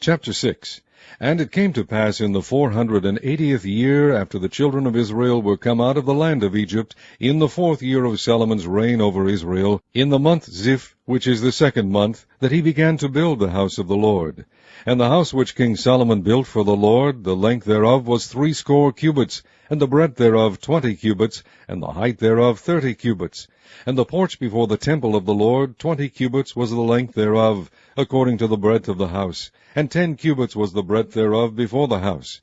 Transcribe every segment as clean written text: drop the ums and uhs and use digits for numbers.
Chapter 6. And it came to pass in the 480th year after the children of Israel were come out of the land of Egypt, in the 4th year of Solomon's reign over Israel, in the month Ziph, which is the 2nd month, that he began to build the house of the Lord. And the house which King Solomon built for the Lord, the length thereof was 60 cubits, and the breadth thereof 20 cubits, and the height thereof 30 cubits. And the porch before the temple of the Lord, 20 cubits was the length thereof, according to the breadth of the house, and 10 cubits was the breadth thereof before the house.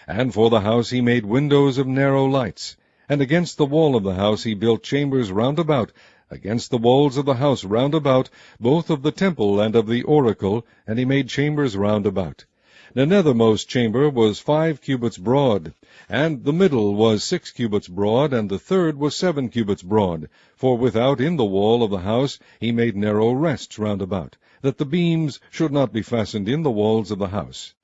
And for the house he made windows of narrow lights. And against the wall of the house he built chambers round about, against the walls of the house round about, both of the temple and of the oracle, and he made chambers round about. The nethermost chamber was 5 cubits broad, and the middle was 6 cubits broad, and the third was 7 cubits broad. For without in the wall of the house he made narrow rests round about, that the beams should not be fastened in the walls of the house.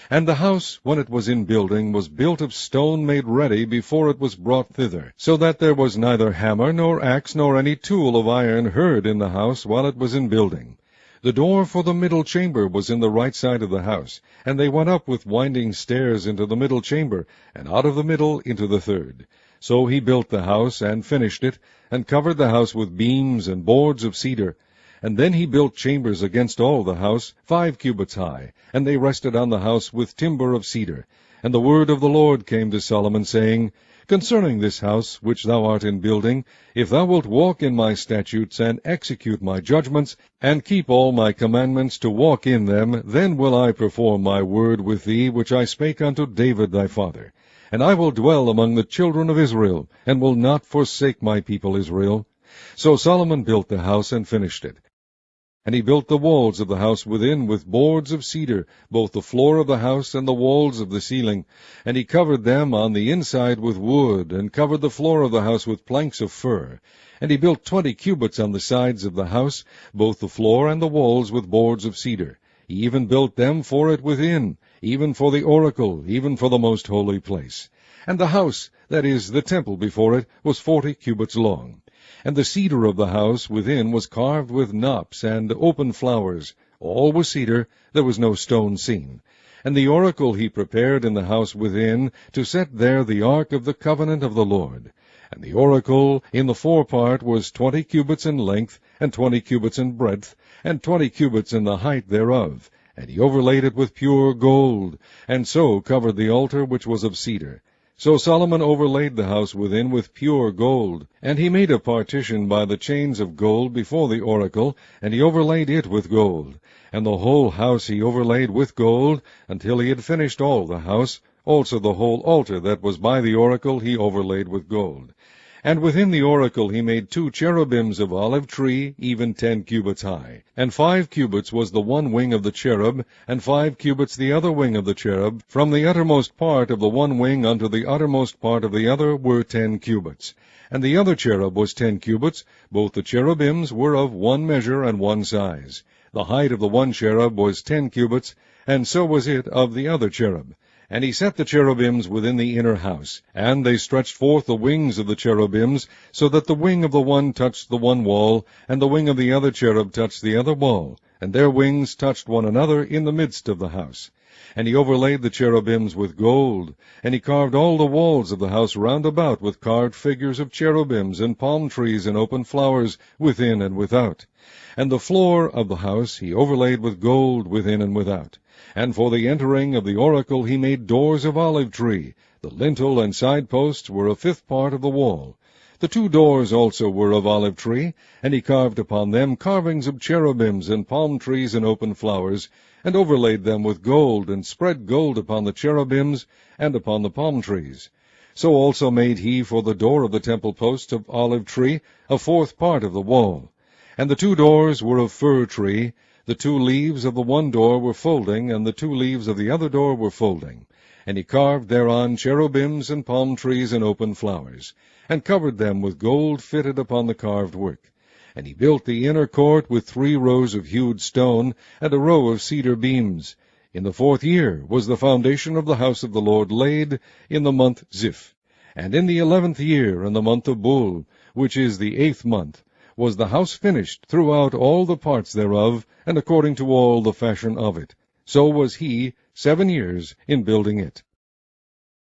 And the house, when it was in building, was built of stone made ready before it was brought thither, so that there was neither hammer nor axe nor any tool of iron heard in the house while it was in building. The door for the middle chamber was in the right side of the house, and they went up with winding stairs into the middle chamber, and out of the middle into the third. So he built the house, and finished it, and covered the house with beams and boards of cedar. And then he built chambers against all the house, 5 cubits high, and they rested on the house with timber of cedar. And the word of the Lord came to Solomon, saying, Concerning this house which thou art in building, if thou wilt walk in my statutes, and execute my judgments, and keep all my commandments to walk in them, then will I perform my word with thee, which I spake unto David thy father. And I will dwell among the children of Israel, and will not forsake my people Israel. So Solomon built the house, and finished it. And he built the walls of the house within with boards of cedar, both the floor of the house and the walls of the ceiling. And he covered them on the inside with wood, and covered the floor of the house with planks of fir. And he built 20 cubits on the sides of the house, both the floor and the walls with boards of cedar. He even built them for it within, even for the oracle, even for the most holy place. And the house, that is, the temple before it, was 40 cubits long. And the cedar of the house within was carved with knops and open flowers. All was cedar, there was no stone seen. And the oracle he prepared in the house within, to set there the ark of the covenant of the Lord. And the oracle in the forepart was 20 cubits in length, and 20 cubits in breadth, and 20 cubits in the height thereof. And he overlaid it with pure gold, and so covered the altar which was of cedar. So Solomon overlaid the house within with pure gold, and he made a partition by the chains of gold before the oracle, and he overlaid it with gold. And the whole house he overlaid with gold, until he had finished all the house. Also the whole altar that was by the oracle he overlaid with gold. And within the oracle he made 2 cherubims of olive tree, even 10 cubits high. And 5 cubits was the one wing of the cherub, and 5 cubits the other wing of the cherub. From the uttermost part of the one wing unto the uttermost part of the other were 10 cubits. And the other cherub was 10 cubits. Both the cherubims were of one measure and one size. The height of the one cherub was 10 cubits, and so was it of the other cherub. And he set the cherubims within the inner house, and they stretched forth the wings of the cherubims, so that the wing of the one touched the one wall, and the wing of the other cherub touched the other wall, and their wings touched one another in the midst of the house. And he overlaid the cherubims with gold, and he carved all the walls of the house round about with carved figures of cherubims and palm trees and open flowers within and without. And the floor of the house he overlaid with gold within and without. And for the entering of the oracle he made doors of olive tree. The lintel and side posts were a 5th part of the wall. The 2 doors also were of olive tree, and he carved upon them carvings of cherubims and palm trees and open flowers, and overlaid them with gold, and spread gold upon the cherubims and upon the palm trees. So also made he for the door of the temple posts of olive tree, a 4th part of the wall. And the 2 doors were of fir tree. The 2 leaves of the one door were folding, and the 2 leaves of the other door were folding. And he carved thereon cherubims and palm trees and open flowers, and covered them with gold fitted upon the carved work. And he built the inner court with 3 rows of hewed stone, and a row of cedar beams. In the 4th year was the foundation of the house of the Lord laid, in the month Ziph. And in the 11th year, in the month of Bul, which is the 8th month, was the house finished throughout all the parts thereof, and according to all the fashion of it. so was he 7 years in building it.